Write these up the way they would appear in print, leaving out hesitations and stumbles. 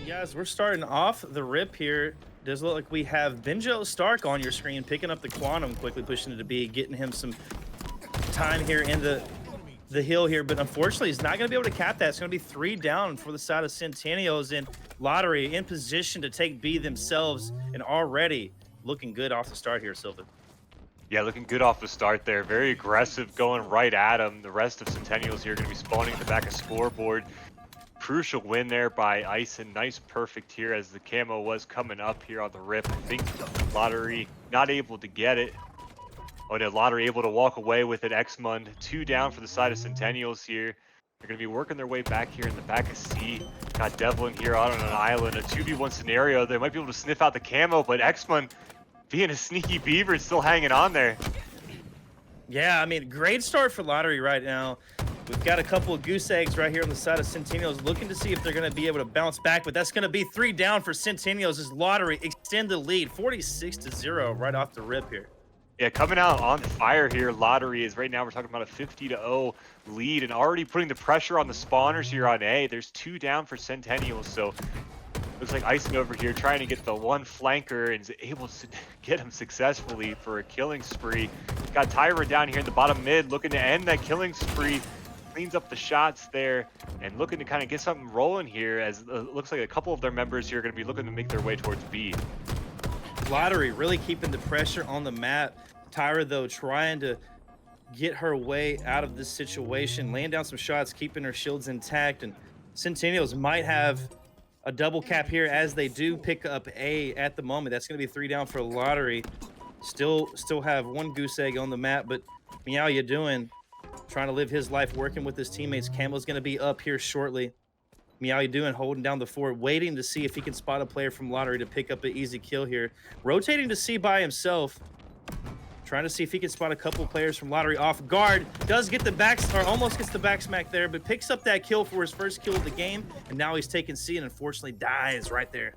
Guys, we're starting off the rip here. Does look like we have Benjo Stark on your screen, picking up the Quantum, quickly pushing it to B, getting him some time here in the hill here, but unfortunately he's not going to be able to cap that. It's going to be 3 down for the side of Centennials, and Lottery in position to take B themselves, and already looking good off the start here, Silva. Yeah, looking good off the start there. Very aggressive, going right at him. The rest of Centennials here are going to be spawning at the back of scoreboard. Crucial win there by Ison. Nice perfect here as the camo was coming up here on the rip. I think Lottery not able to get it. Oh no, Lottery able to walk away with it. Xmund 2 down for the side of Centennials here. They're going to be working their way back here in the back of C. Got Devlin here out on an island. A 2v1 scenario. They might be able to sniff out the camo, but Xmund, being a sneaky beaver, is still hanging on there. Yeah, I mean, great start for Lottery right now. We've got a couple of goose eggs right here on the side of Centennials, looking to see if they're going to be able to bounce back, but that's going to be 3 down for Centennials as Lottery extend the lead, 46-0 right off the rip here. Yeah, coming out on fire here, Lottery is right now, we're talking about a 50-0 lead and already putting the pressure on the spawners here on A. There's 2 down for Centennials, so looks like Ison over here trying to get the one flanker and is able to get him successfully for a killing spree. Got Tyra down here in the bottom mid looking to end that killing spree. Cleans up the shots there and looking to kind of get something rolling here as it looks like a couple of their members here are going to be looking to make their way towards B. Lottery really keeping the pressure on the map. Tyra, though, trying to get her way out of this situation, laying down some shots, keeping her shields intact, and Centennials might have a double cap here as they do pick up A at the moment. That's going to be 3 down for Lottery. Still have one goose egg on the map, but Meow, you doing? Trying to live his life, working with his teammates. Campbell's going to be up here shortly. Meow, you doing? Holding down the fort, waiting to see if he can spot a player from Lottery to pick up an easy kill here. Rotating to C by himself. Trying to see if he can spot a couple players from Lottery off guard. Does get the back, or almost gets the back smack there, but picks up that kill for his first kill of the game. And now he's taking C and unfortunately dies right there.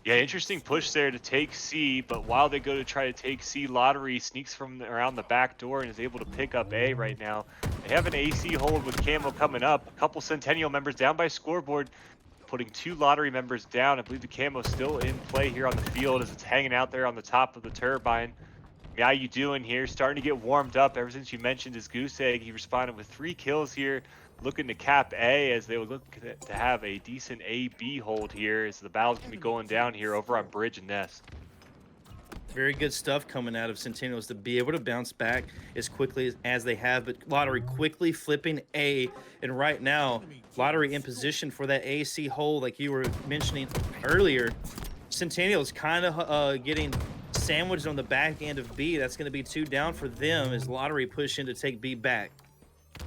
Yeah, interesting push there to take C, but while they go to try to take C, Lottery sneaks from around the back door and is able to pick up A right now. They have an AC hold with camo coming up. A couple Centennial members down by scoreboard, putting 2 Lottery members down. I believe the camo still in play here on the field as it's hanging out there on the top of the turbine. How you doing here? Starting to get warmed up ever since you mentioned his goose egg. He responded with 3 kills here, looking to cap A as they would look to have a decent A-B hold here as the battle's going to be going down here over on Bridge and Nest. Very good stuff coming out of Centennials to be able to bounce back as quickly as they have, but Lottery quickly flipping A, and right now, Lottery in position for that AC hold like you were mentioning earlier. Centennials kind of getting sandwiched on the back end of B. That's going to be 2 down for them as Lottery push in to take B back.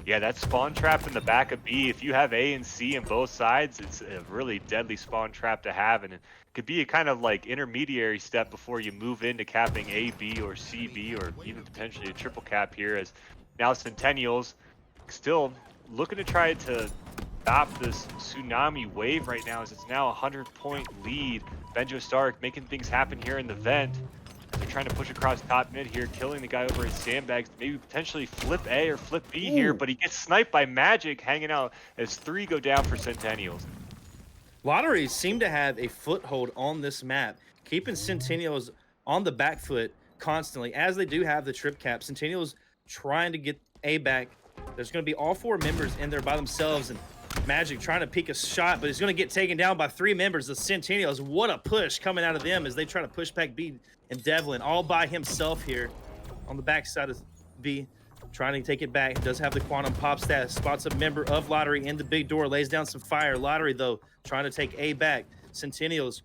Yeah, that spawn trap in the back of B, if you have A and C on both sides, it's a really deadly spawn trap to have, and it could be a kind of like intermediary step before you move into capping A, B, or C, B, or even potentially a triple cap here, as now Centennials still looking to try to stop this tsunami wave right now, as it's now a 100-point lead. Benjo Stark making things happen here in the vent. They're trying to push across top mid here, killing the guy over his sandbags, maybe potentially flip A or flip B here, but he gets sniped by Magic hanging out as 3 go down for Centennials. Lottery seem to have a foothold on this map, keeping Centennials on the back foot constantly, as they do have the trip cap. Centennials trying to get A back. There's going to be all 4 members in there by themselves, and Magic trying to peek a shot, but he's going to get taken down by 3 members of Centennials. What a push coming out of them as they try to push back B, and Devlin all by himself here on the backside of B, trying to take it back. Does have the Quantum pop stat, spots a member of Lottery in the big door, lays down some fire. Lottery, though, trying to take A back. Centennials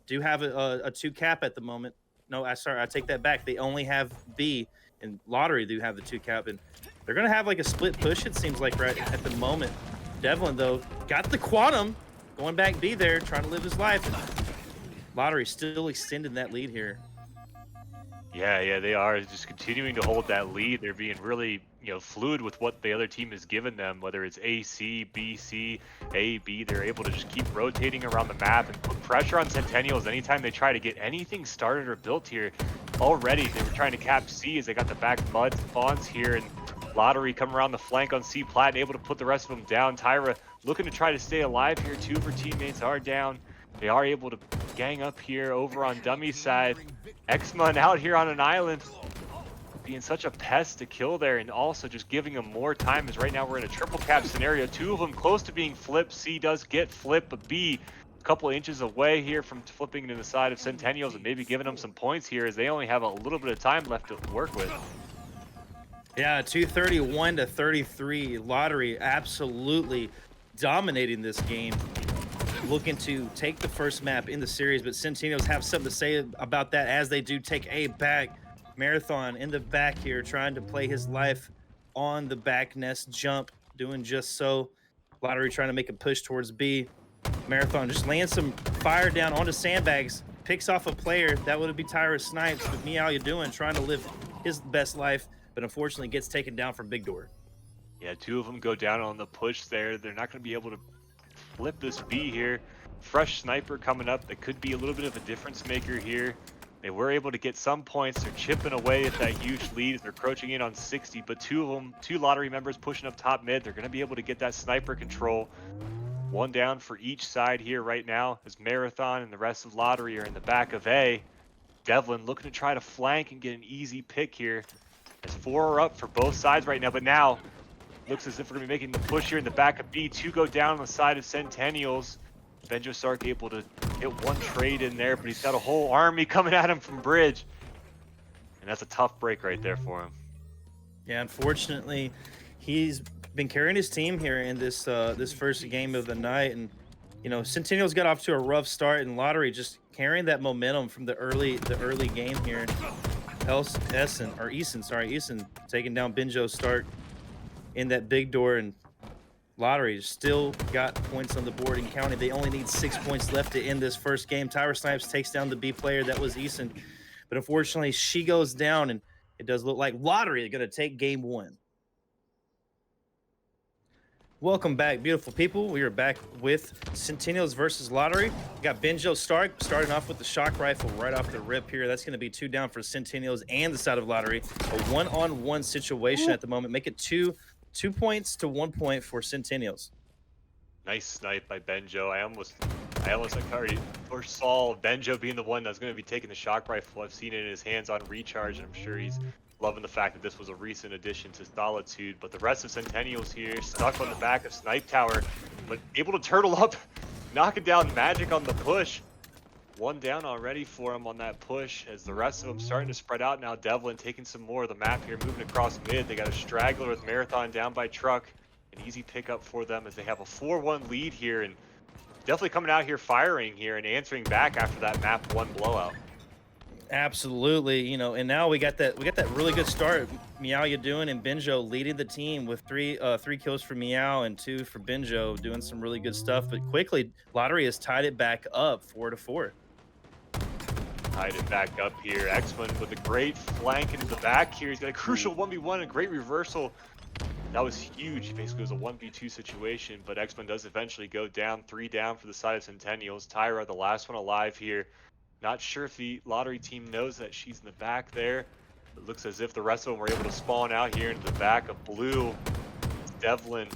do have a 2 cap at the moment. No, sorry, I take that back. They only have B, and Lottery do have the 2 cap, and they're going to have like a split push, it seems like, right at the moment. Devlin, though, got the Quantum, going back B there, trying to live his life. Lottery still extending that lead here. Yeah, they are just continuing to hold that lead. They're being really, fluid with what the other team has given them, whether it's A, C, B, C, A, B. They're able to just keep rotating around the map and put pressure on Centennials anytime they try to get anything started or built here. Already, they were trying to cap C as they got the back mud spawns here, and Lottery come around the flank on C plat and able to put the rest of them down. Tyra looking to try to stay alive here. 2 of her teammates are down. They are able to gang up here over on dummy side. X-Mun out here on an island, being such a pest to kill there, and also just giving him more time, as right now we're in a triple cap scenario. Two of them close to being flipped. C does get flipped, but B a couple inches away here from flipping to the side of Centennials and maybe giving them some points here, as they only have a little bit of time left to work with. Yeah, 231 to 33. Lottery absolutely dominating this game, looking to take the first map in the series, but Centennials have something to say about that as they do take A back. Marathon in the back here, trying to play his life on the back nest jump, doing just so. Lottery trying to make a push towards B. Marathon just lands some fire down onto sandbags, picks off a player. That would be Tyra Snipes, but me, how you doing? Trying to live his best life, but unfortunately gets taken down from Big Door. Yeah, two of them go down on the push there. They're not going to be able to flip this B here. Fresh sniper coming up that could be a little bit of a difference maker here. They were able to get some points. They're chipping away at that huge lead. They're crouching in on 60, but two lottery members pushing up top mid. They're going to be able to get that sniper control. One down for each side here right now, as Marathon and the rest of lottery are in the back of A. Devlin looking to try to flank and get an easy pick here. As 4 are up for both sides right now, but now looks as if we're going to be making the push here in the back of B. 2 go down on the side of Centennials. Benjo Stark able to get one trade in there, but he's got a whole army coming at him from bridge. And that's a tough break right there for him. Yeah, unfortunately, he's been carrying his team here in this this first game of the night. And, you know, Centennials got off to a rough start, and Lottery just carrying that momentum from the early game here. Eason taking down Benjo Stark in that Big Door, and Lottery still got points on the board and counting. They only need 6 points left to end this first game. Tyra Snipes takes down the B player. That was Eason, but unfortunately she goes down, and it does look like Lottery is going to take game 1. Welcome back, beautiful people. We are back with Centennials versus Lottery. We got Benjo Stark starting off with the shock rifle right off the rip here. That's going to be 2 down for Centennials and the side of Lottery. A 1-on-1 situation at the moment. Make it 2 points to 1 point for Centennials. Nice snipe by Benjo. I almost already foresaw Benjo being the one that's going to be taking the shock rifle. I've seen it in his hands on recharge, and I'm sure he's loving the fact that this was a recent addition to Solitude. But the rest of Centennials here stuck on the back of Snipe Tower, but able to turtle up, knocking down Magic on the push. 1 down already for him on that push, as the rest of them starting to spread out now. Devlin taking some more of the map here, moving across mid. They got a straggler with Marathon down by truck. An easy pickup for them as they have a 4-1 lead here, and definitely coming out here firing here and answering back after that map 1 blowout. Absolutely, you know, and now we got that really good start. Meow you doing, and Benjo leading the team with three kills for Meow and 2 for Benjo, doing some really good stuff. But quickly, Lottery has tied it back up 4-4. Tied it back up here. X-Men with a great flank into the back here. He's got a crucial 1v1 and a great reversal. That was huge. Basically, it was a 1v2 situation, but X-Men does eventually go down. 3 down for the side of Centennials. Tyra, the last one alive here. Not sure if the Lottery team knows that she's in the back there. It looks as if the rest of them were able to spawn out here into the back of Blue. Devlin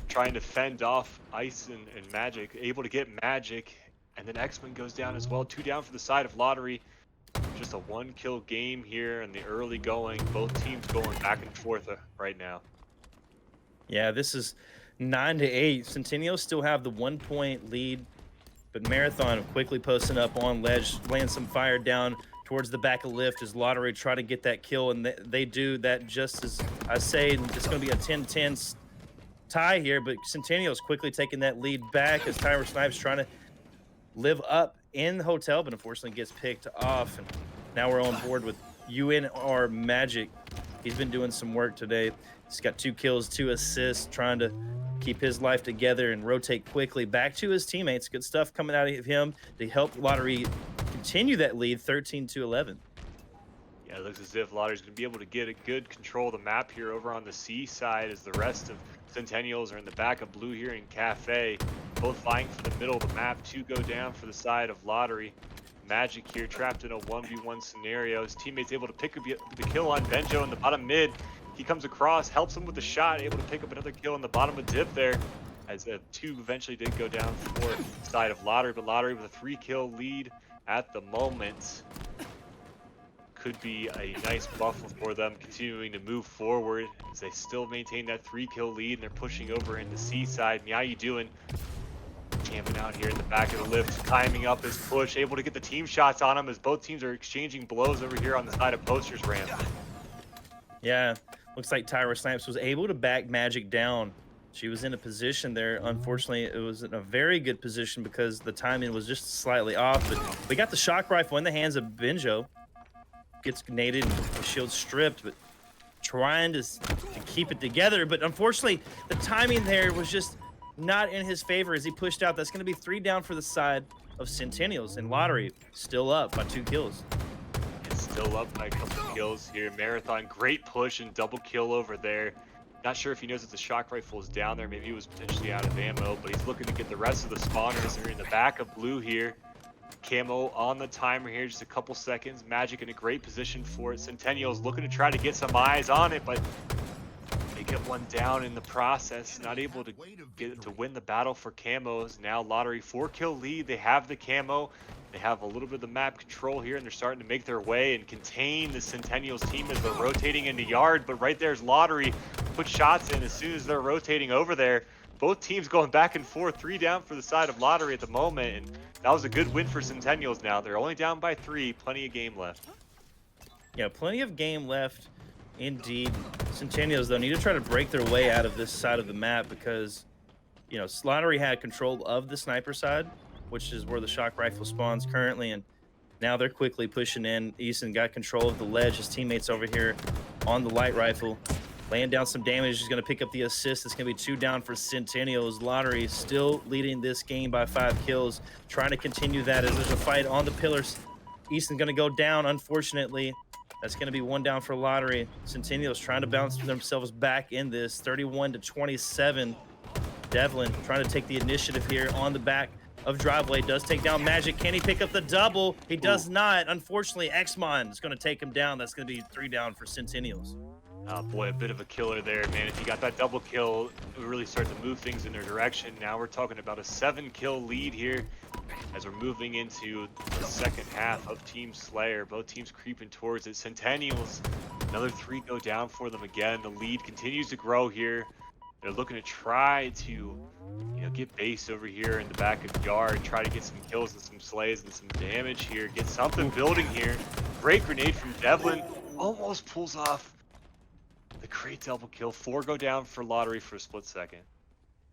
trying to fend off Ice and Magic, able to get Magic, and then X-Men goes down as well. 2 down for the side of Lottery. Just a 1-kill game here in the early going. Both teams going back and forth right now. Yeah, this is 9-8. Centennials still have the 1-point lead, but Marathon quickly posting up on ledge, laying some fire down towards the back of lift as Lottery try to get that kill, and they do that just as I say. It's going to be a 10-10 tie here, but Centennials quickly taking that lead back as Tyra Snipes trying to live up in the hotel, but unfortunately gets picked off. And now we're on board with UNR Magic. He's been doing some work today. He's got 2 kills, 2 assists, trying to keep his life together and rotate quickly back to his teammates. Good stuff coming out of him to help Lottery continue that lead 13-11. Yeah, it looks as if Lottery's going to be able to get a good control of the map here over on the C side, as the rest of Centennials are in the back of Blue here in Cafe, both vying for the middle of the map. 2 go down for the side of Lottery. Magic here trapped in a 1v1 scenario. His teammates able to pick up the kill on Benjo in the bottom mid. He comes across, helps him with the shot, able to pick up another kill in the bottom of Dip there. as 2 eventually did go down for side of Lottery, but Lottery with a 3-kill lead at the moment. Could be a nice buffer for them continuing to move forward as they still maintain that 3-kill lead, and they're pushing over into C side. And how you doing? Camping out here in the back of the lift, timing up his push, able to get the team shots on him as both teams are exchanging blows over here on the side of Poster's ramp. Yeah, looks like Tyra Snipes was able to back Magic down. She was in a position there. Unfortunately, it was in a very good position because the timing was just slightly off. But we got the shock rifle in the hands of Benjo. Gets grenaded and the shield stripped, but trying to keep it together. But unfortunately, the timing there was just not in his favor as he pushed out. That's going to be 3 down for the side of Centennials, and Lottery still up by 2 kills. It's still up by a couple kills here. Marathon, great push and double kill over there. Not sure if he knows that the shock rifle is down there. Maybe he was potentially out of ammo, but he's looking to get the rest of the spawners. They're in the back of blue here. Camo on the timer here, just a couple seconds. Magic in a great position for it. Centennials looking to try to get some eyes on it, but they get one down in the process. Not able to get to win the battle for camos. Now Lottery 4-kill lead. They have the camo. They have a little bit of the map control here, and they're starting to make their way and contain the Centennials team as they're rotating into yard. But right there's Lottery. Put shots in as soon as they're rotating over there. Both teams going back and forth. 3 down for the side of Lottery at the moment, and that was a good win for Centennials now. They're only down by 3. Plenty of game left. Yeah, plenty of game left indeed. Centennials, though, need to try to break their way out of this side of the map because, you know, Lottery had control of the sniper side, which is where the shock rifle spawns currently, and now they're quickly pushing in. Easton got control of the ledge. His teammates over here on the light rifle. Laying down some damage. He's going to pick up the assist. It's going to be 2 down for Centennials. Lottery still leading this game by 5 kills. Trying to continue that as there's a fight on the pillars. Easton going to go down, unfortunately. That's going to be 1 down for Lottery. Centennials trying to bounce themselves back in this. 31-27. Devlin trying to take the initiative here on the back of Driveway. Does take down Magic. Can he pick up the double? He does not. Unfortunately, Xmon is going to take him down. That's going to be 3 down for Centennials. Oh boy, a bit of a killer there, man. If you got that double kill, it would really start to move things in their direction. Now we're talking about a 7-kill lead here as we're moving into the second half of Team Slayer. Both teams creeping towards it. Centennials, another 3 go down for them again. The lead continues to grow here. They're looking to try to, you know, get base over here in the back of the yard, try to get some kills and some slays and some damage here, get something building here. Great grenade from Devlin, almost pulls off the great double kill. 4 go down for Lottery for a split second.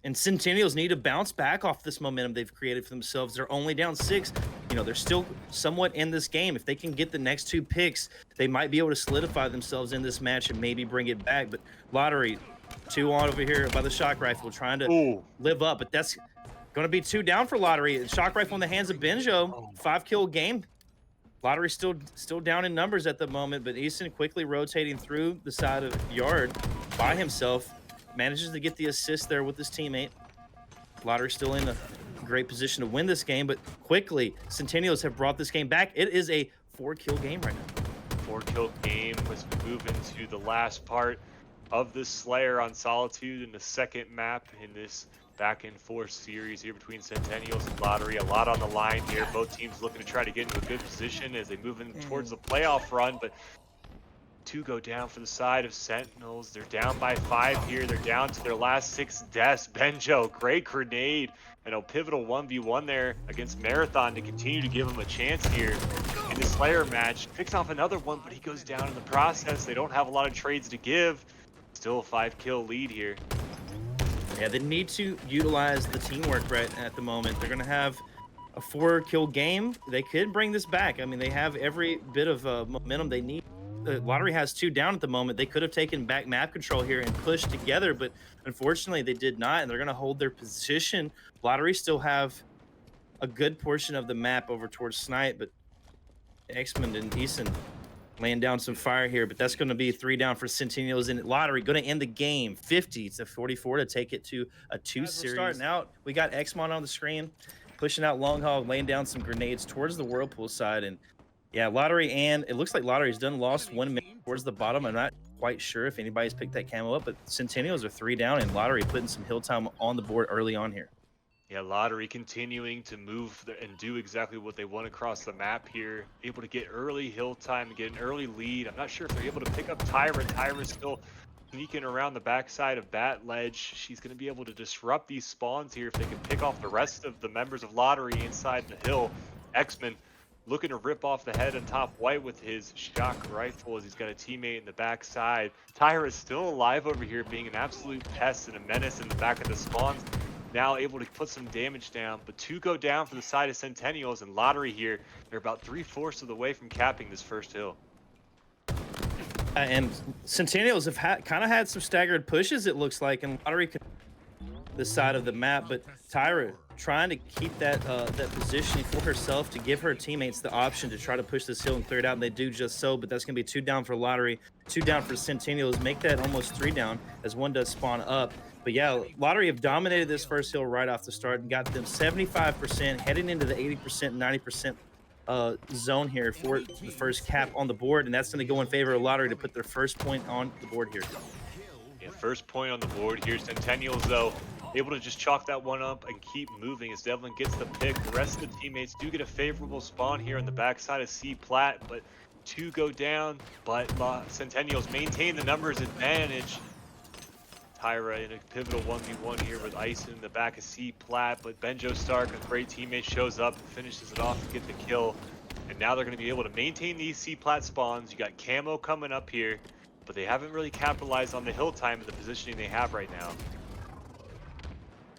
And Centennials need to bounce back off this momentum they've created for themselves. They're only down 6. You know, they're still somewhat in this game. If they can get the next 2 picks, they might be able to solidify themselves in this match and maybe bring it back. But Lottery, 2 on over here by the shock rifle, trying to live up. But that's going to be 2 down for Lottery. Shock rifle in the hands of Benjo. 5-kill game. Lottery still down in numbers at the moment, but Easton quickly rotating through the side of yard by himself. Manages to get the assist there with his teammate. Lottery still in a great position to win this game, but quickly, Centennials have brought this game back. It is a 4-kill game right now. 4-kill game as we move into the last part of this Slayer on Solitude in the second map in this back and forth series here between Centennials and Lottery. A lot on the line here. Both teams looking to try to get into a good position as they move in towards the playoff run, but 2 go down for the side of Sentinels. They're down by 5 here. They're down to their last 6 deaths. Benjo, great grenade, and a pivotal 1v1 there against Marathon to continue to give him a chance here in the Slayer match. Picks off another one, but he goes down in the process. They don't have a lot of trades to give. Still a 5-kill lead here. Yeah, they need to utilize the teamwork right at the moment. They're going to have a 4-kill game. They could bring this back. I mean, they have every bit of momentum they need. The Lottery has 2 down at the moment. They could have taken back map control here and pushed together, but unfortunately they did not, and they're going to hold their position. Lottery still have a good portion of the map over towards Snipe, but Xmond and Eason laying down some fire here, but that's going to be 3 down for Centennials, and Lottery going to end the game 50-44 to take it to a 2 series. Starting out, we got Xmon on the screen, pushing out long haul, laying down some grenades towards the Whirlpool side, and yeah, Lottery, and it looks like Lottery's lost 1 minute towards the bottom. I'm not quite sure if anybody's picked that camo up, but Centennials are 3 down, and Lottery putting some hill time on the board early on here. Yeah, Lottery continuing to move and do exactly what they want across the map here. Able to get early hill time, get an early lead. I'm not sure if they're able to pick up Tyra. Tyra's still sneaking around the backside of Bat Ledge. She's going to be able to disrupt these spawns here if they can pick off the rest of the members of Lottery inside the hill. X-Men looking to rip off the head on top white with his shock rifle as he's got a teammate in the backside. Tyra is still alive over here, being an absolute pest and a menace in the back of the spawns. Now able to put some damage down, but 2 go down for the side of Centennials, and Lottery here, they're about 3/4 of the way from capping this first hill. And Centennials have kind of had some staggered pushes, it looks like, and Lottery can this side of the map, but Tyra trying to keep that that positioning for herself to give her teammates the option to try to push this hill and clear it out, and they do just so, but that's going to be 2 down for Lottery, 2 down for Centennials, make that almost 3 down as one does spawn up. But yeah, Lottery have dominated this first hill right off the start and got them 75%, heading into the 80%, 90% zone here for the first cap on the board, and that's going to go in favor of Lottery to put their first point on the board here. Yeah, first point on the board here. Centennials, though, able to just chalk that one up and keep moving as Devlin gets the pick. The rest of the teammates do get a favorable spawn here on the backside of C Plat, but 2 go down, but Centennials maintain the numbers advantage. Tyra in a pivotal 1v1 here with Ice in the back of C Plat, but Benjo Stark, a great teammate, shows up and finishes it off to get the kill. And now they're going to be able to maintain these C Plat spawns. You got camo coming up here, but they haven't really capitalized on the hill time and the positioning they have right now.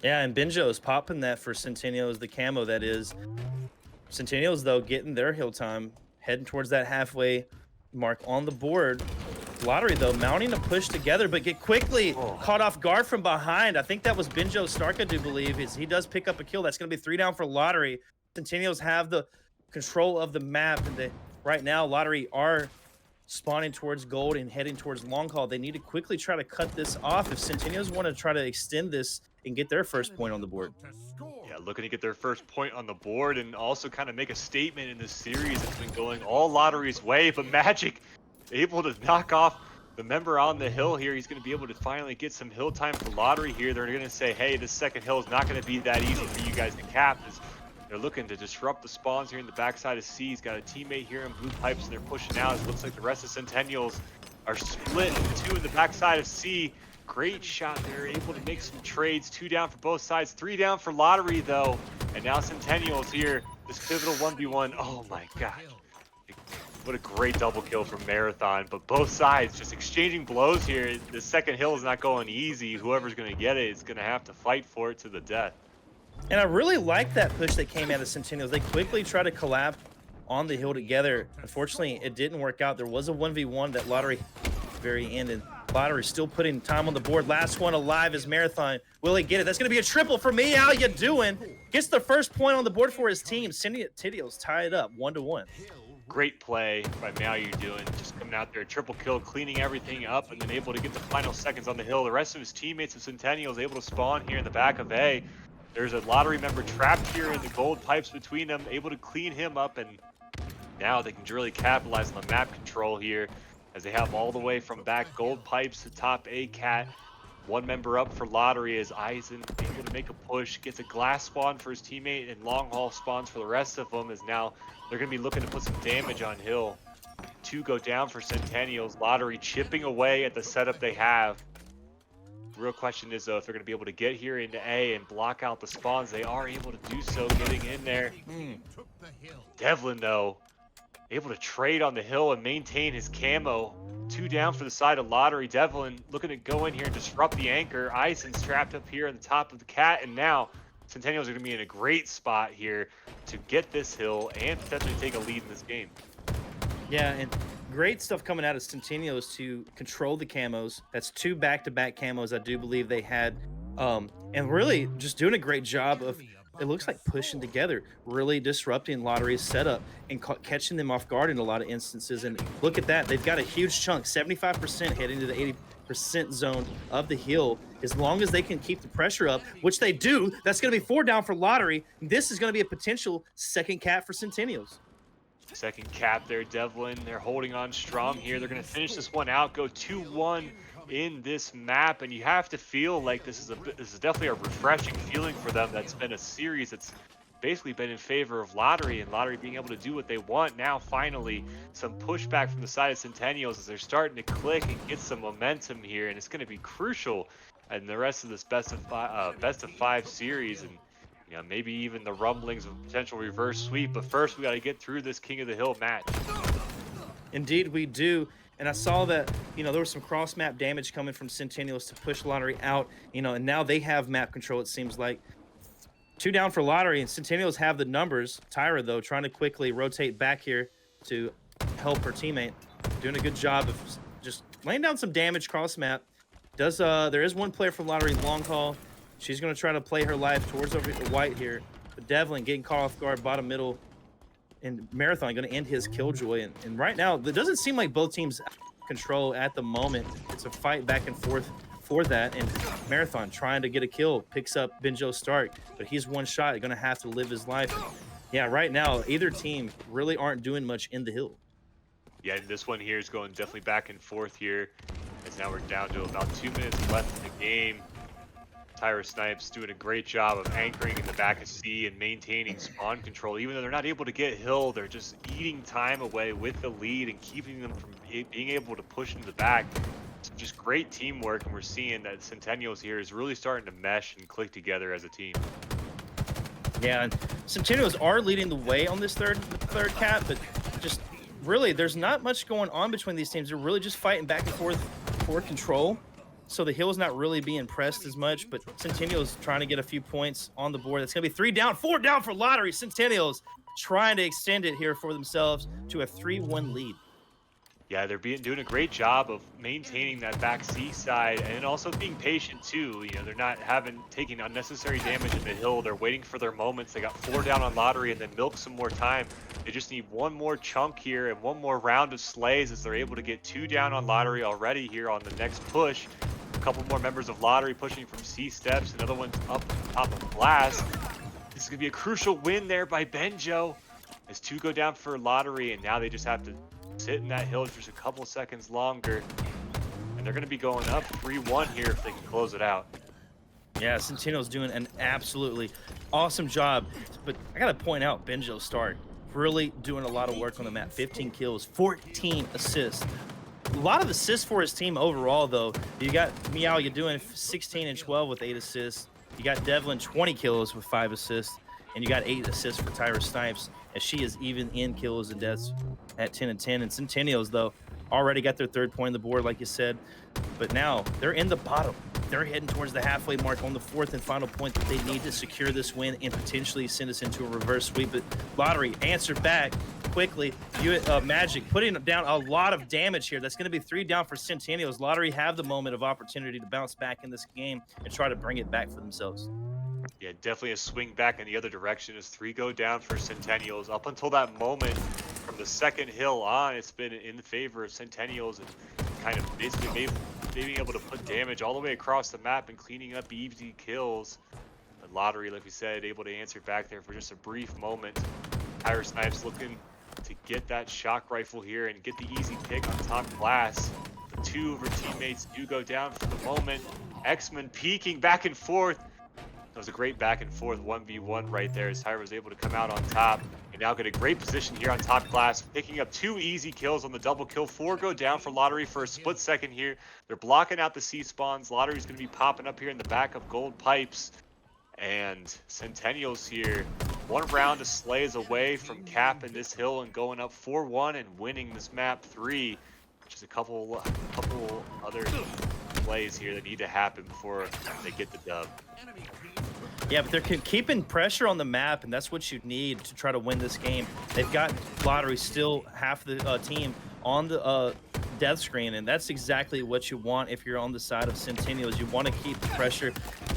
Yeah, and Benjo is popping that for Centennials, the camo that is. Centennials, though, getting their hill time, heading towards that halfway mark on the board. Lottery, though, mounting a push together, but get quickly caught off guard from behind. I think that was Benjo Stark, I do believe. He does pick up a kill. That's going to be 3 down for Lottery. Centennials have the control of the map, and right now, Lottery are spawning towards gold and heading towards long haul. They need to quickly try to cut this off if Centennials want to try to extend this and get their first point on the board. Yeah, looking to get their first point on the board and also kind of make a statement in this series that's been going all Lottery's way, but Magic able to knock off the member on the hill here. He's going to be able to finally get some hill time for Lottery here. They're going to say, hey, this second hill is not going to be that easy for you guys to cap. They're looking to disrupt the spawns here in the backside of C. He's got a teammate here in blue pipes, and they're pushing out. It looks like the rest of Centennials are split into 2 in the backside of C. Great shot there, able to make some trades. 2 down for both sides, 3 down for Lottery, though. And now Centennials here, this pivotal 1v1. Oh my gosh. What a great double kill from Marathon, but both sides just exchanging blows here. The second hill is not going easy. Whoever's going to get it is going to have to fight for it to the death. And I really like that push that came out of Centennials. They quickly try to collapse on the hill together. Unfortunately, it didn't work out. There was a 1v1 that Lottery very end, and Lottery still putting time on the board. Last one alive is Marathon. Will he get it? That's going to be a triple for me. How you doing? Gets the first point on the board for his team. Centennials tie it up 1-1. Great play by Mao You're doing, just coming out there, triple kill, cleaning everything up, and then able to get the final seconds on the hill. The rest of his teammates of Centennials able to spawn here in the back of A. There's a Lottery member trapped here in the gold pipes between them, able to clean him up, and now they can really capitalize on the map control here as they have all the way from back gold pipes to top A cat. 1 member up for Lottery as Eisen able to make a push, gets a glass spawn for his teammate, and long haul spawns for the rest of them as now they're going to be looking to put some damage on hill. 2 go down for Centennials. Lottery chipping away at the setup they have. The real question is, though, if they're going to be able to get here into A and block out the spawns. They are able to do so, getting in there. Devlin, though, able to trade on the hill and maintain his camo. 2 down for the side of Lottery. Devlin looking to go in here and disrupt the anchor. Eisen's trapped up here on the top of the cat, and now Centennials are going to be in a great spot here to get this hill and potentially take a lead in this game. Yeah, and great stuff coming out of Centennials to control the camos. That's 2 back-to-back camos I do believe they had. And really just doing a great job of, it looks like, pushing together, really disrupting Lottery's setup and catching them off guard in a lot of instances. And look at that. They've got a huge chunk, 75% heading to the 80% zone of the hill. As long as they can keep the pressure up, which they do, that's going to be 4 down for Lottery. This is going to be a potential second cap for Centennials. Second cap there, Devlin. They're holding on strong here. They're going to finish this one out, go 2-1 in this map, and you have to feel like this is definitely a refreshing feeling for them. That's been a series that's basically been in favor of Lottery, and Lottery being able to do what they want. Now finally some pushback from the side of Centennials as they're starting to click and get some momentum here, and it's going to be crucial in the rest of this best of five series, and you know, maybe even the rumblings of potential reverse sweep. But first we got to get through this King of the Hill match. Indeed we do. And I saw that, you know, there was some cross map damage coming from Centennials to push Lottery out, you know, and now they have map control, it seems like. 2 down for Lottery, and Centennials have the numbers. Tyra, though, trying to quickly rotate back here to help her teammate. Doing a good job of just laying down some damage cross map. There is one player from Lottery long haul. She's going to try to play her life towards over to White here. But Devlin getting caught off guard, bottom middle. And Marathon going to end his killjoy. And right now, it doesn't seem like both teams control at the moment. It's a fight back and forth for that, and Marathon trying to get a kill, picks up Benjo Stark, but he's one shot, going to have to live his life. Yeah, right now, either team really aren't doing much in the hill. Yeah, and this one here is going definitely back and forth here, as now we're down to about 2 minutes left in the game. Tyra Snipes doing a great job of anchoring in the back of C and maintaining spawn control. Even though they're not able to get hill, they're just eating time away with the lead and keeping them from being able to push into the back. Just great teamwork, and we're seeing that Centennials here is really starting to mesh and click together as a team. Yeah, and Centennials are leading the way on this third cap, but just really there's not much going on between these teams. They're really just fighting back and forth for control. So the hill's not really being pressed as much, but Centennials trying to get a few points on the board. That's going to be 3 down, 4 down for Lottery. Centennials trying to extend it here for themselves to a 3-1 lead. Yeah, they're doing a great job of maintaining that back C side and also being patient too. You know, they're not taking unnecessary damage in the hill. They're waiting for their moments. They got 4 down on Lottery and then milk some more time. They just need one more chunk here and one more round of slays as they're able to get 2 down on Lottery already here on the next push. A couple more members of Lottery pushing from C steps. Another one's up top of Blast. This is going to be a crucial win there by Benjo as 2 go down for Lottery, and now they just have to sit in that hill just a couple seconds longer, and they're going to be going up 3-1 here if they can close it out. Yeah, Centennial's doing an absolutely awesome job, but I got to point out Benjo Stark really doing a lot of work on the map. 15 kills, 14 assists. A lot of assists for his team overall, though. You got Meow, you're doing 16 and 12 with 8 assists. You got Devlin, 20 kills with 5 assists, and you got 8 assists for Tyra Snipes, as she is even in kills and deaths at 10 and 10. And Centennials, though, already got their 3rd point on the board, like you said. But now they're in the bottom. They're heading towards the halfway mark on the 4th and final point that they need to secure this win and potentially send us into a reverse sweep. But Lottery answered back quickly. Magic putting down a lot of damage here. That's going to be 3 down for Centennials. Lottery have the moment of opportunity to bounce back in this game and try to bring it back for themselves. Yeah, definitely a swing back in the other direction as 3 go down for Centennials. Up until that moment, from the second hill on, it's been in favor of Centennials and kind of basically being able to put damage all the way across the map and cleaning up easy kills. But Lottery, like we said, able to answer back there for just a brief moment. Tyra Snipes looking to get that shock rifle here and get the easy pick on top glass. The 2 of her teammates do go down for the moment. X-Men peeking back and forth. That was a great back and forth 1v1 right there as Tyra was able to come out on top and now get a great position here on top glass, picking up 2 easy kills on the double kill. 4 go down for Lottery for a split second here. They're blocking out the C spawns. Lottery's going to be popping up here in the back of gold pipes. And Centennials here, 1 round of slays away from capping this hill and going up 4-1 and winning this map 3. Just a couple other plays here that need to happen before they get the dub. Yeah, but they're keeping pressure on the map, and that's what you need to try to win this game. They've got Lottery still half the team on the death screen, and that's exactly what you want if you're on the side of Centennials. You want to keep the pressure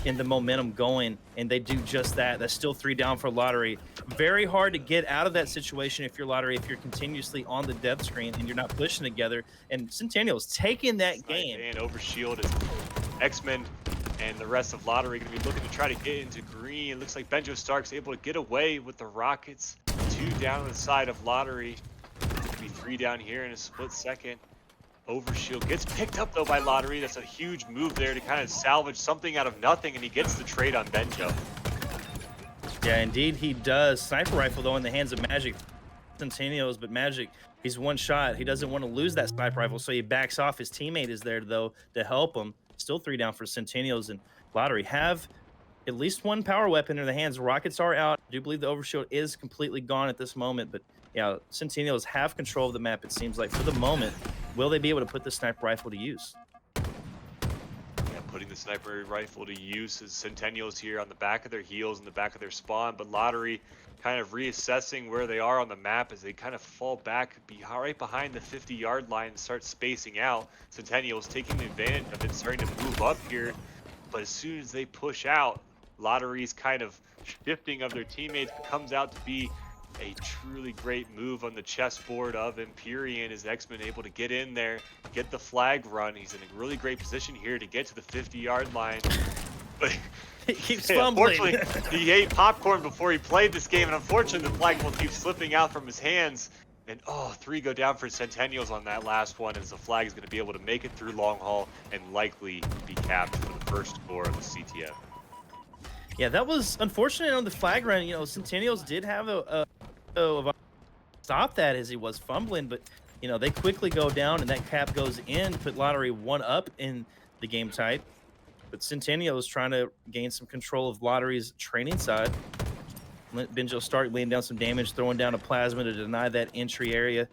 and the momentum going, and they do just that. That's still 3 down for Lottery. Very hard to get out of that situation if you're Lottery, if you're continuously on the death screen and you're not pushing together. And Centennials taking that game. And overshield is X-Men and the rest of Lottery going to be looking to try to get into green. Looks like Benjo Stark's able to get away with the rockets. 2 2 down on the side of Lottery. It'll be 3 down here in a split second. Overshield gets picked up though by Lottery. That's a huge move there to kind of salvage something out of nothing, and he gets the trade on Benjo. Yeah, indeed he does. Sniper rifle though in the hands of Magic. Centennials, but Magic, he's one shot. He doesn't want to lose that sniper rifle, so he backs off. His teammate is there though to help him. Still 3 down for Centennials, and Lottery have at least one power weapon in the hands. Rockets are out. I do believe the overshield is completely gone at this moment, but yeah, Centennials have control of the map, it seems like, for the moment. Will they be able to put the sniper rifle to use? Yeah, putting the sniper rifle to use as Centennials here on the back of their heels, in the back of their spawn, but Lottery kind of reassessing where they are on the map as they kind of fall back right behind the 50-yard line and start spacing out. Centennials taking advantage of it, starting to move up here, but as soon as they push out, Lottery's kind of shifting of their teammates comes out to be a truly great move on the chessboard of Empyrean, as X-Men able to get in there, get the flag run. He's in a really great position here to get to the 50-yard line. But he keeps fumbling. Unfortunately, he ate popcorn before he played this game, and unfortunately the flag will keep slipping out from his hands. And 3 go down for Centennials on that last one, as the flag is going to be able to make it through long haul and likely be capped for the first score of the CTF. Yeah, that was unfortunate on the flag run. You know, Centennials did have a stop that as he was fumbling, but you know, they quickly go down and that cap goes in, put Lottery 1 up in the game type. But Centennials trying to gain some control of Lottery's training side. Let Benjo start laying down some damage, throwing down a plasma to deny that entry area.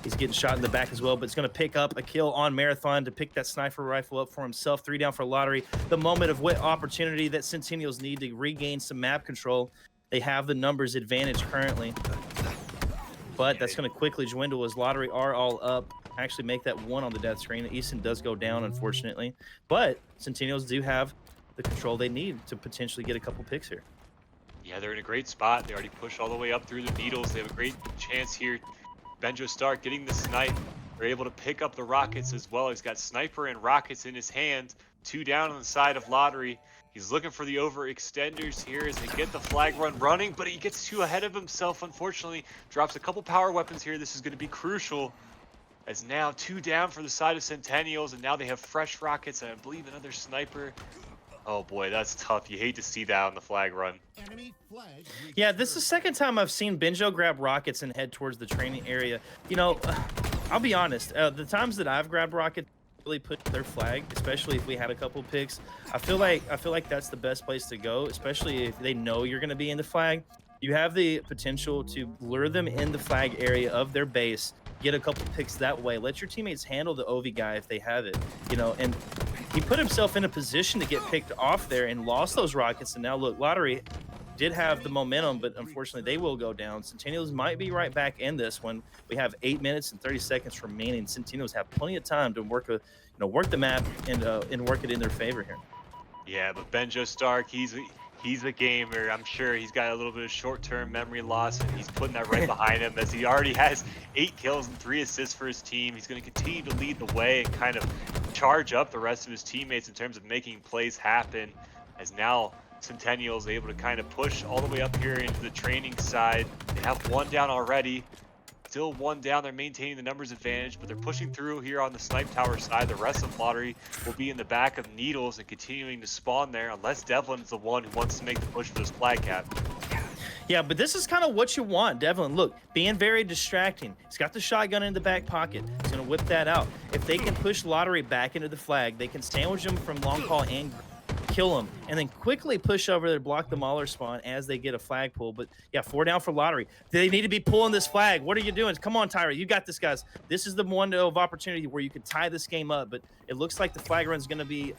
He's getting shot in the back as well, but it's going to pick up a kill on Marathon to pick that sniper rifle up for himself. 3 down for Lottery. The moment of wit opportunity that Centennials need to regain some map control. They have the numbers advantage currently, but that's going to quickly dwindle as Lottery are all up. Actually make that 1 on the death screen. Easton does go down, unfortunately, but Centennials do have the control they need to potentially get a couple picks here. Yeah, they're in a great spot. They already pushed all the way up through the needles. They have a great chance here. Benjo Stark getting the snipe. They're able to pick up the rockets as well. He's got sniper and rockets in his hand. 2 down on the side of Lottery. He's looking for the overextenders here as they get the flag run running, but he gets too ahead of himself, unfortunately. Drops a couple power weapons here. This is going to be crucial, as now 2 down for the side of Centennials, and now they have fresh rockets and I believe another sniper. Oh boy, that's tough. You hate to see that on the flag run. Yeah, this is the second time I've seen Benjo grab rockets and head towards the training area. You know, I'll be honest, the times that I've grabbed rockets really put their flag, especially if we had a couple picks. I feel like that's the best place to go, especially if they know you're going to be in the flag. You have the potential to lure them in the flag area of their base, get a couple picks that way. Let your teammates handle the OV guy if they have it, you know, and he put himself in a position to get picked off there and lost those rockets. And now look, Lottery did have the momentum, but unfortunately they will go down. Centennials might be right back in this one. We have 8 minutes and 30 seconds remaining. Centennials have plenty of time to work the map and work it in their favor here. Yeah, but Benjo Stark, he's a gamer. I'm sure he's got a little bit of short-term memory loss, and he's putting that right behind him, as he already has 8 kills and 3 assists for his team. He's going to continue to lead the way and kind of charge up the rest of his teammates in terms of making plays happen, as now Centennials able to kind of push all the way up here into the training side. They have 1 down already. Still 1 down. They're maintaining the numbers advantage, but they're pushing through here on the snipe tower side. The rest of Lottery will be in the back of Needles and continuing to spawn there, unless Devlin is the one who wants to make the push for this flag cap. Yeah, but this is kind of what you want, Devlin. Look, being very distracting. He's got the shotgun in the back pocket. He's going to whip that out. If they can push Lottery back into the flag, they can sandwich him from long haul and kill him, and then quickly push over there to block the Mauler spawn as they get a flag pull. But yeah, 4 down for Lottery. They need to be pulling this flag. What are you doing? Come on, Tyra, you got this, guys. This is the window of opportunity where you could tie this game up, but it looks like the flag run is going to be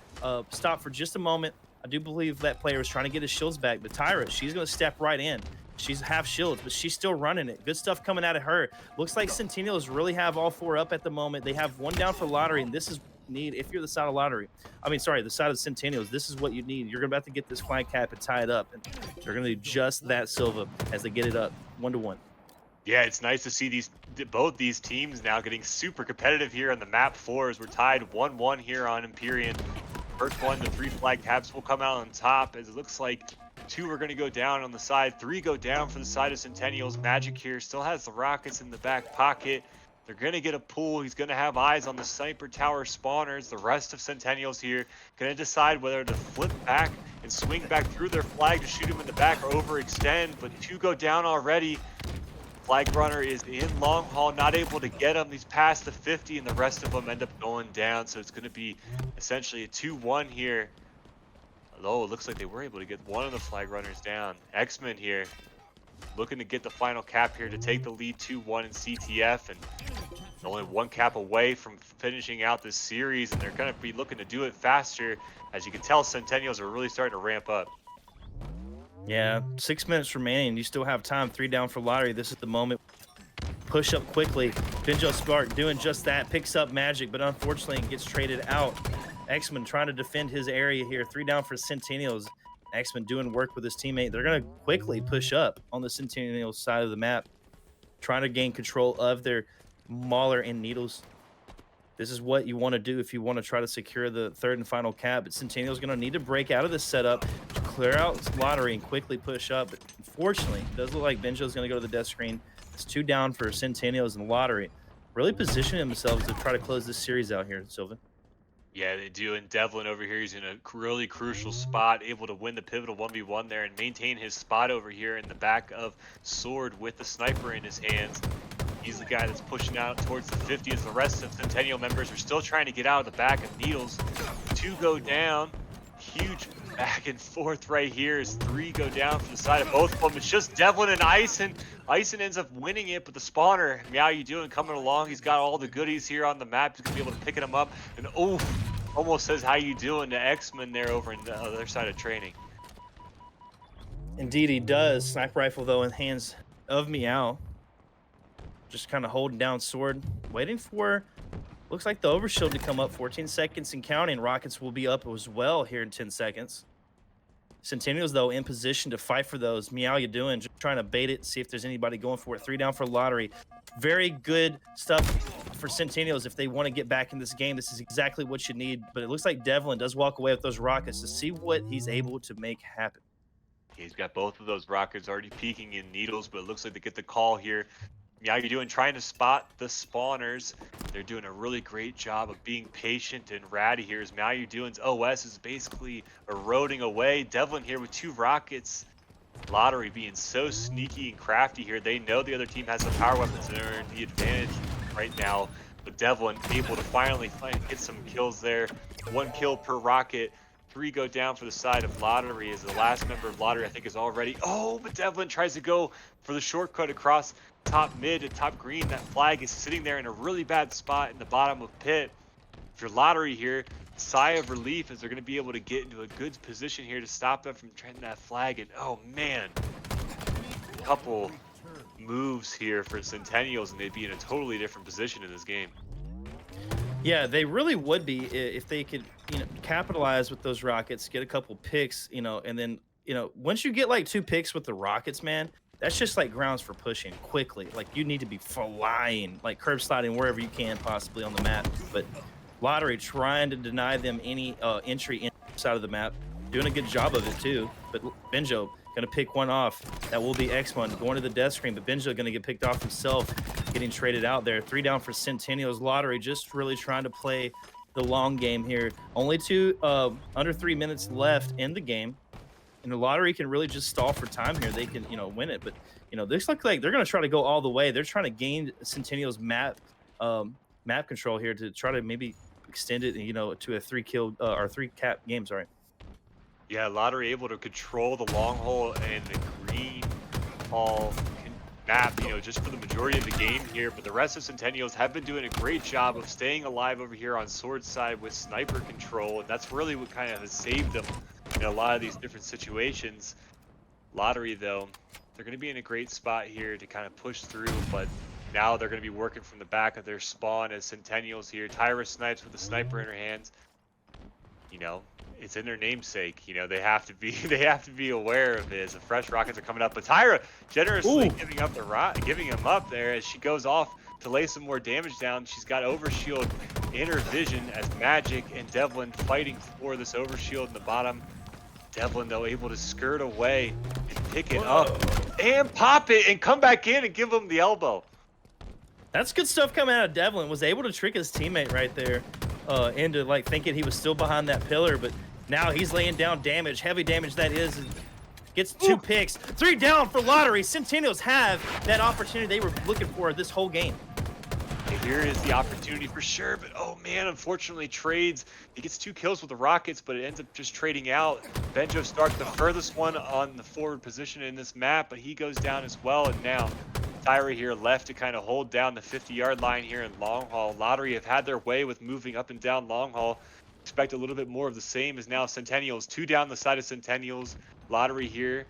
stopped for just a moment. I do believe that player is trying to get his shields back, but Tyra, she's going to step right in. She's half shields, but she's still running it. Good stuff coming out of her. Looks like Centennials really have all 4 up at the moment. They have 1 down for Lottery, and this is need if you're the side of Lottery. I mean, sorry, the side of Centennials. This is what you need. You're about to get this flag cap and tie it up, and they're going to do just that, Silva, as they get it up 1-1. Yeah, it's nice to see both these teams now getting super competitive here on the map 4 as we're tied 1-1 here on Empyrean. First one, the 3 flag caps will come out on top, as it looks like 2 are going to go down on the side. 3 go down for the side of Centennials. Magic here still has the rockets in the back pocket. They're going to get a pull. He's going to have eyes on the sniper tower spawners. The rest of Centennials here going to decide whether to flip back and swing back through their flag to shoot him in the back or overextend. But 2 go down already. Flag runner is in long haul, not able to get him. He's past the 50, and the rest of them end up going down. So it's going to be essentially a 2-1 here. Although it looks like they were able to get one of the flag runners down. X-Men here looking to get the final cap here to take the lead 2-1 in CTF, and only 1 cap away from finishing out this series, and they're going to be looking to do it faster. As you can tell, Centennials are really starting to ramp up. Yeah, 6 minutes remaining. You still have time. 3 down for lottery. This is the moment. Push up quickly. Benjo Spark doing just that. Picks up Magic, but unfortunately gets traded out. X-Men trying to defend his area here. 3 down for Centennials. X-Men doing work with his teammate. They're going to quickly push up on the Centennials side of the map, trying to gain control of their Mauler and Needles. This is what you want to do if you want to try to secure the 3rd and final cap. But Centennial's going to need to break out of this setup, to clear out lottery, and quickly push up. But unfortunately, it does look like Benjo's going to go to the death screen. It's 2 down for Centennials and lottery. Really positioning themselves to try to close this series out here, Sylvan. Yeah, they do. And Devlin over here, he's in a really crucial spot, able to win the pivotal 1v1 there and maintain his spot over here in the back of Sword with the sniper in his hands. He's the guy that's pushing out towards the 50 as the rest of Centennial members are still trying to get out of the back of Needles. 2 go down. Huge back and forth right here as 3 go down for the side of both of them. It's just Devlin and Ison. Ison ends up winning it, but the spawner, Meow You Doing, coming along. He's got all the goodies here on the map. He's going to be able to pick them up. And almost says how you doing to X-Men there over in the other side of training. Indeed, he does. Sniper rifle, though, in hands of Meow. Just kind of holding down Sword, waiting for, looks like the overshield to come up. 14 seconds and counting. Rockets will be up as well here in 10 seconds. Centennials, though, in position to fight for those. Meow You Doing, just trying to bait it, see if there's anybody going for it. 3 down for lottery. Very good stuff for Centennials if they want to get back in this game. This is exactly what you need. But it looks like Devlin does walk away with those rockets to see what he's able to make happen. He's got both of those rockets already peeking in Needles, but it looks like they get the call here. Meow You Doing trying to spot the spawners. They're doing a really great job of being patient and ratty here as Meow You Doing's OS is basically eroding away. Devlin here with 2 rockets. Lottery being so sneaky and crafty here. They know the other team has the power weapons and they're in the advantage right now. But Devlin able to finally get some kills there. 1 kill per rocket. 3 go down for the side of Lottery as the last member of Lottery I think is already. Oh, but Devlin tries to go for the shortcut across top mid and top green. That flag is sitting there in a really bad spot in the bottom of pit. If you're Lottery here, sigh of relief as they're going to be able to get into a good position here to stop them from trying that flag. And oh man, a couple moves here for Centennials and they'd be in a totally different position in this game. Yeah, they really would be if they could, capitalize with those rockets, get a couple picks, and then, once you get like 2 picks with the rockets, man, that's just like grounds for pushing quickly. Like you need to be flying, like curb sliding wherever you can possibly on the map. But Lottery trying to deny them any entry inside of the map, doing a good job of it too. But Benjo gonna pick one off. That will be X1 going to the death screen, but Benjo gonna get picked off himself, getting traded out there. 3 down for Centennials. Lottery just really trying to play the long game here. Only under 3 minutes left in the game. And the Lottery can really just stall for time here. They can, win it. But, this looks like they're going to try to go all the way. They're trying to gain Centennial's map control here to try to maybe extend it, to a 3-kill or 3-cap game. Sorry. Yeah, Lottery able to control the long hole and the green hall map, just for the majority of the game here. But the rest of Centennials have been doing a great job of staying alive over here on Sword side with sniper control. And that's really what kind of has saved them in a lot of these different situations. Lottery, though, they're going to be in a great spot here to kind of push through, but now they're going to be working from the back of their spawn as Centennials here. Tyra snipes with the sniper in her hands. It's in their namesake. They have to be aware of it as the fresh rockets are coming up. But Tyra generously giving him up there as she goes off to lay some more damage down. She's got overshield in her vision as Magic and Devlin fighting for this overshield in the bottom Devlin, though, able to skirt away and pick it up and pop it and come back in and give him the elbow. That's good stuff coming out of Devlin. Was able to trick his teammate right there into like thinking he was still behind that pillar, but now he's laying down damage, heavy damage that is. And gets 2 picks, 3 down for Lottery. Centennials have that opportunity they were looking for this whole game. Here is the opportunity for sure, but oh man, unfortunately trades. He gets 2 kills with the Rockets, but it ends up just trading out. Benjo Stark, the furthest one on the forward position in this map, but he goes down as well. And now Tyra here left to kind of hold down the 50-yard line here in long haul. Lottery have had their way with moving up and down long haul. Expect a little bit more of the same as now Centennials. 2 down the side of Centennials. Lottery here.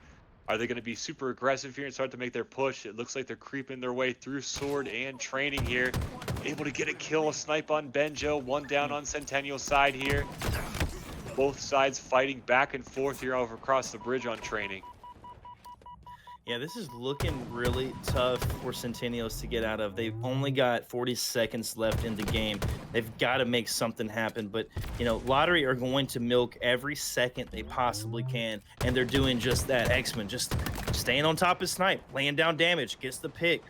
Are they going to be super aggressive here and start to make their push? It looks like they're creeping their way through sword and training here. Able to get a kill, a snipe on Benjo. 1 down on Centennial side here. Both sides fighting back and forth here over across the bridge on training. Yeah, this is looking really tough for Centennials to get out of. They've only got 40 seconds left in the game. They've got to make something happen. But, you know, Lottery are going to milk every second they possibly can. And they're doing just that. X-Men just staying on top of Snipe, laying down damage, gets the pick.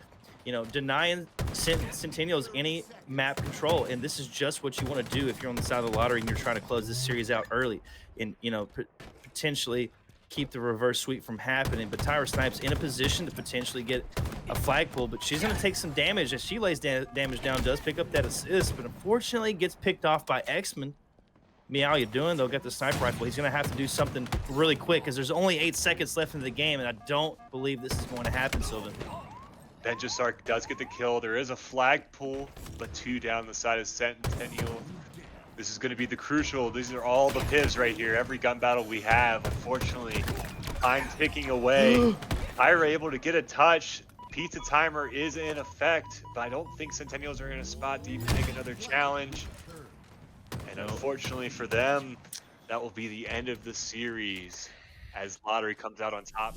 You know, denying Centennials any map control. And this is just what you want to do if you're on the side of the Lottery and you're trying to close this series out early. And, you know, potentially keep the reverse sweep from happening. But Tyra Snipes in a position to potentially get a flag pull, but she's going to take some damage as she lays damage down, does pick up that assist, but unfortunately gets picked off by X-Men. Meow, you doing? They'll get the sniper rifle. He's going to have to do something really quick because there's only 8 seconds left in the game, and I don't believe this is going to happen, Sylvan. Benjo Stark does get the kill. There is a flag pull, but 2 down the side of Centennial. This is going to be the crucial. These are all the pivs right here. Every gun battle we have, unfortunately, time ticking away. Tyra able to get a touch. Pizza timer is in effect, but I don't think Centennials are in a spot to even make another challenge. And unfortunately for them, that will be the end of the series as Lottery comes out on top.